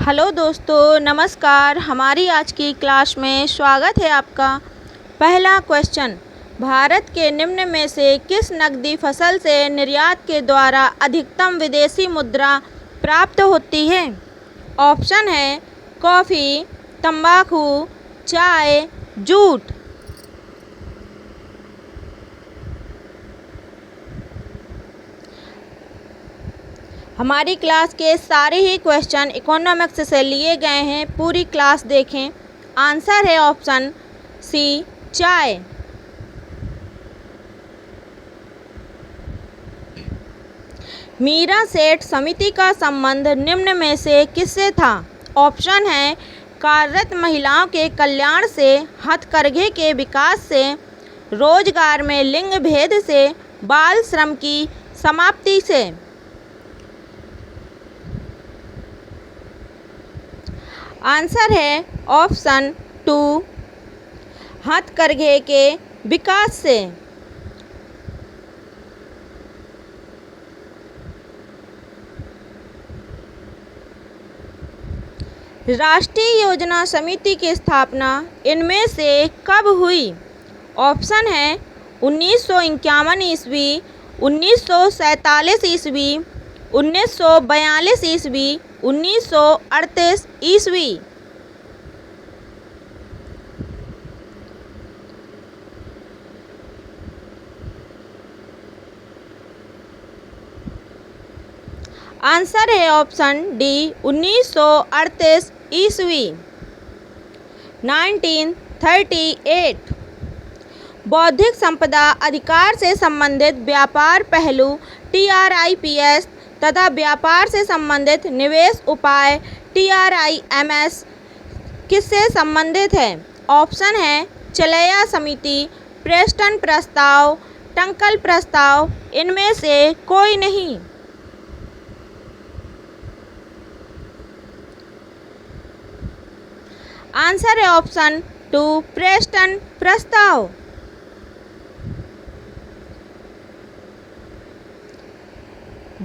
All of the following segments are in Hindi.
हेलो दोस्तों, नमस्कार। हमारी आज की क्लास में स्वागत है आपका। पहला क्वेश्चन, भारत के निम्न में से किस नकदी फसल से निर्यात के द्वारा अधिकतम विदेशी मुद्रा प्राप्त होती है? ऑप्शन है कॉफ़ी, तंबाकू, चाय, जूट। हमारी क्लास के सारे ही क्वेश्चन इकोनॉमिक्स से लिए गए हैं। पूरी क्लास देखें। आंसर है ऑप्शन सी, चाय। मीरा सेठ समिति का संबंध निम्न में से किससे था? ऑप्शन है कार्यरत महिलाओं के कल्याण से, हथकरघे के विकास से, रोजगार में लिंग भेद से, बाल श्रम की समाप्ति से। आंसर है ऑप्शन 2, हथकरघे के विकास से। राष्ट्रीय योजना समिति की स्थापना इनमें से कब हुई? ऑप्शन है 1951 ईस्वी, 1947 ईस्वी, 1942 ईस्वी, 1938 ईस्वी। आंसर है ऑप्शन डी, 1938 ईस्वी। 1938। बौद्धिक संपदा अधिकार से संबंधित व्यापार पहलू TRIPS तथा व्यापार से संबंधित निवेश उपाय TRIMS किससे संबंधित है? ऑप्शन है चलैया समिति, प्रेस्टन प्रस्ताव, टंकल प्रस्ताव। इनमें से कोई नहीं। आंसर है ऑप्शन 2, प्रेस्टन प्रस्ताव।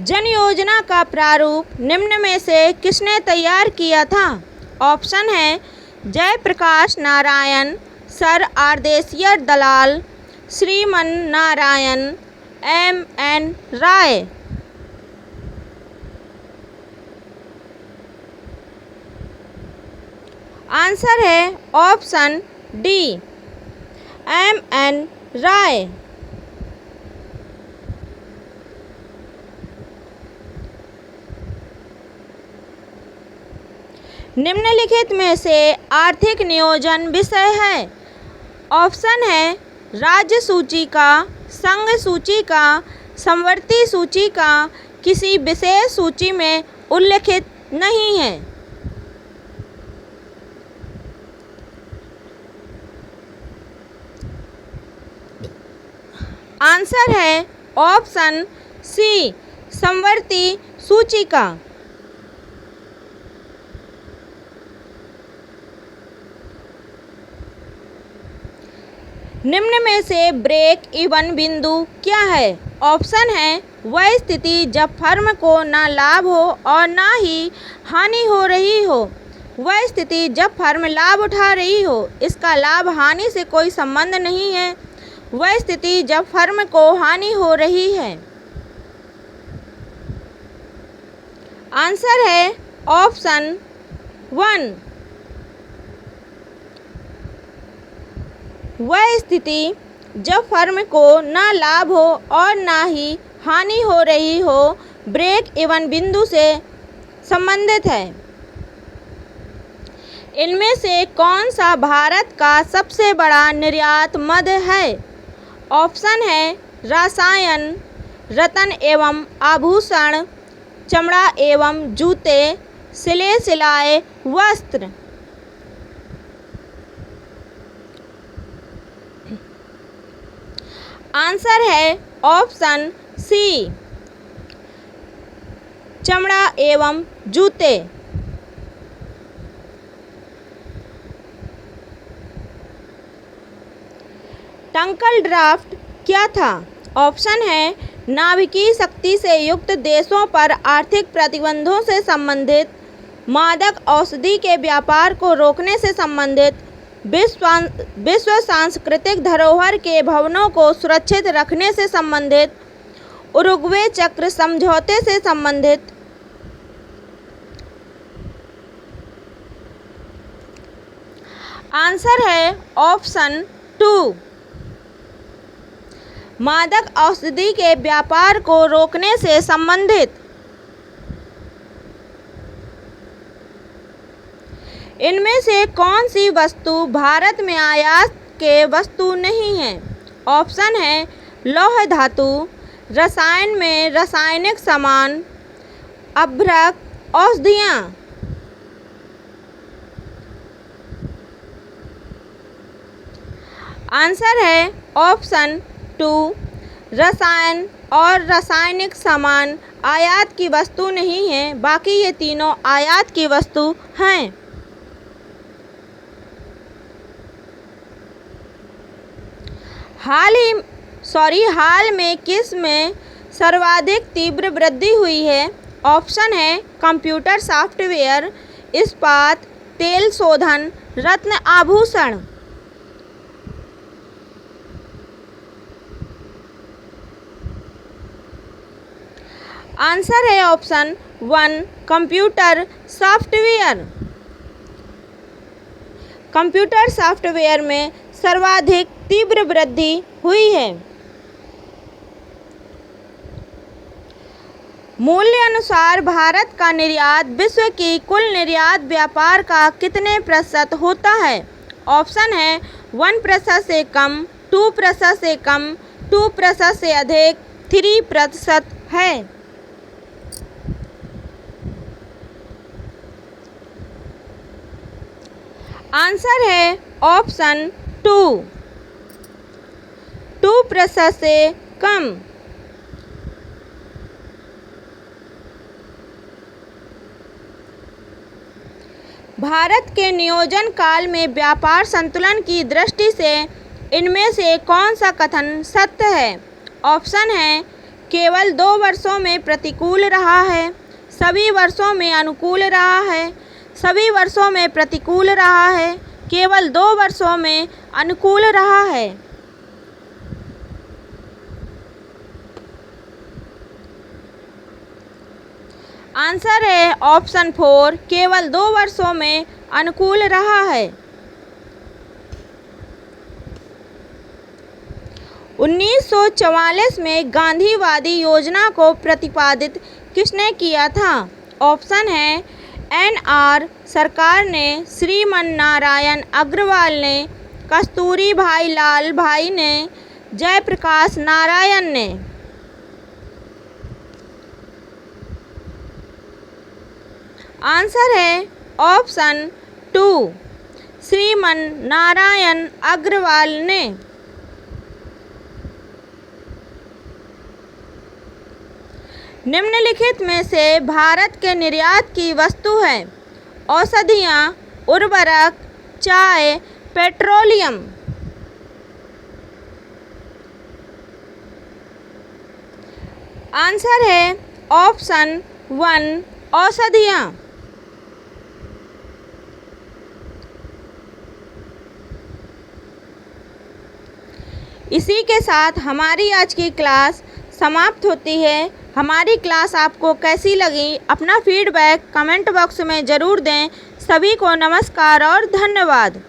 जन योजना का प्रारूप निम्न में से किसने तैयार किया था? ऑप्शन है जयप्रकाश नारायण, सर आरदेशियर दलाल, श्रीमन नारायण, MN राय। आंसर है ऑप्शन डी, MN राय। निम्नलिखित में से आर्थिक नियोजन विषय है। ऑप्शन है राज्य सूची का, संघ सूची का, समवर्ती सूची का, किसी विशेष सूची में उल्लिखित नहीं है। आंसर है ऑप्शन सी, समवर्ती सूची का। निम्न में से ब्रेक इवन बिंदु क्या है? ऑप्शन है वह स्थिति जब फर्म को ना लाभ हो और ना ही हानि हो रही हो। वह स्थिति जब फर्म लाभ उठा रही हो, इसका लाभ हानि से कोई संबंध नहीं है। वह स्थिति जब फर्म को हानि हो रही है। आंसर है ऑप्शन 1, वह स्थिति जब फर्म को ना लाभ हो और ना ही हानि हो रही हो, ब्रेक इवन बिंदु से संबंधित है। इनमें से कौन सा भारत का सबसे बड़ा निर्यात मद है? ऑप्शन है रसायन, रत्न एवं आभूषण, चमड़ा एवं जूते, सिले सिलाए वस्त्र। आंसर है ऑप्शन सी, चमड़ा एवं जूते। टंकल ड्राफ्ट क्या था? ऑप्शन है नाभिकीय शक्ति से युक्त देशों पर आर्थिक प्रतिबंधों से संबंधित मादक औषधि के व्यापार को रोकने से संबंधित, विश्व सांस्कृतिक धरोहर के भवनों को सुरक्षित रखने से संबंधित, उरुग्वे चक्र समझौते से संबंधित। आंसर है ऑप्शन 2, मादक औषधि के व्यापार को रोकने से संबंधित। इनमें से कौन सी वस्तु भारत में आयात के वस्तु नहीं है? ऑप्शन है लौह धातु, रसायन में रासायनिक सामान, अभ्रक, औषधियाँ। आंसर है ऑप्शन 2, रसायन और रासायनिक सामान आयात की वस्तु नहीं है, बाकी ये तीनों आयात की वस्तु हैं। हाल में किस में सर्वाधिक तीव्र वृद्धि हुई है? ऑप्शन है कंप्यूटर सॉफ्टवेयर, इस्पात, तेल शोधन, रत्न आभूषण। आंसर है option 1, computer software. Computer software में सर्वाधिक तीव्र वृद्धि हुई है। मूल्य अनुसार भारत का निर्यात विश्व की कुल निर्यात व्यापार का कितने प्रतिशत होता है? ऑप्शन है 1% से कम, 2% से कम, 2% से अधिक, 3% है। आंसर है ऑप्शन 2, 2% से कम। भारत के नियोजन काल में व्यापार संतुलन की दृष्टि से इनमें से कौन सा कथन सत्य है? ऑप्शन है केवल 2 वर्षों में प्रतिकूल रहा है, सभी वर्षों में अनुकूल रहा है, सभी वर्षों में प्रतिकूल रहा है, केवल 2 वर्षों में अनुकूल रहा है। आंसर है ऑप्शन 4, केवल 2 वर्षों में अनुकूल रहा है। 1944 में गांधीवादी योजना को प्रतिपादित किसने किया था? ऑप्शन है NR सरकार ने, श्रीमन नारायण अग्रवाल ने, कस्तूरी भाई लाल भाई ने, जयप्रकाश नारायण ने। आंसर है ऑप्शन 2, श्रीमन नारायण अग्रवाल ने। निम्नलिखित में से भारत के निर्यात की वस्तु है? औषधियाँ, उर्वरक, चाय, पेट्रोलियम। आंसर है ऑप्शन 1, औषधियाँ। इसी के साथ हमारी आज की क्लास समाप्त होती है। हमारी क्लास आपको कैसी लगी, अपना फीडबैक कमेंट बॉक्स में ज़रूर दें। सभी को नमस्कार और धन्यवाद।